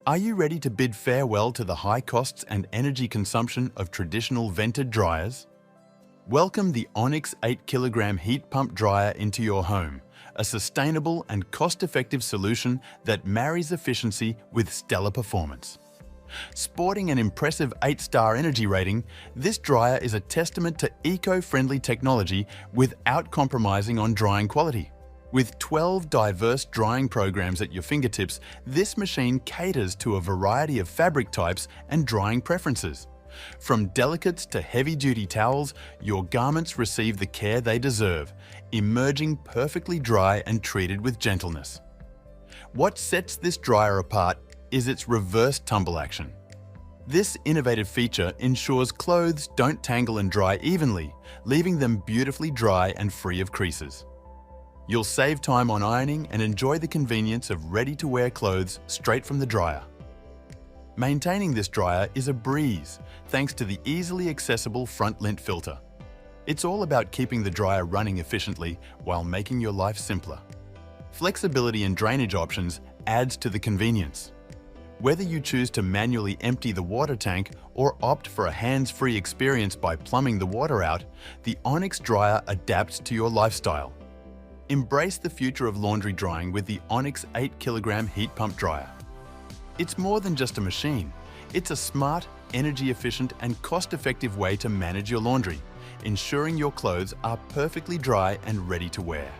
Are you ready to bid farewell to the high costs and energy consumption of traditional vented dryers? Welcome the Onix 8kg heat pump dryer into your home, a sustainable and cost-effective solution that marries efficiency with stellar performance. Sporting an impressive 8-star energy rating, this dryer is a testament to eco-friendly technology without compromising on drying quality. With 12 diverse drying programs at your fingertips, this machine caters to a variety of fabric types and drying preferences. From delicates to heavy-duty towels, your garments receive the care they deserve, emerging perfectly dry and treated with gentleness. What sets this dryer apart is its reverse tumble action. This innovative feature ensures clothes don't tangle and dry evenly, leaving them beautifully dry and free of creases. You'll save time on ironing and enjoy the convenience of ready-to-wear clothes straight from the dryer. Maintaining this dryer is a breeze thanks to the easily accessible front lint filter. It's all about keeping the dryer running efficiently while making your life simpler. Flexibility and drainage options adds to the convenience. Whether you choose to manually empty the water tank or opt for a hands-free experience by plumbing the water out, the Onix dryer adapts to your lifestyle. Embrace the future of laundry drying with the Onix 8kg heat pump dryer. It's more than just a machine. It's a smart, energy-efficient and cost-effective way to manage your laundry, ensuring your clothes are perfectly dry and ready to wear.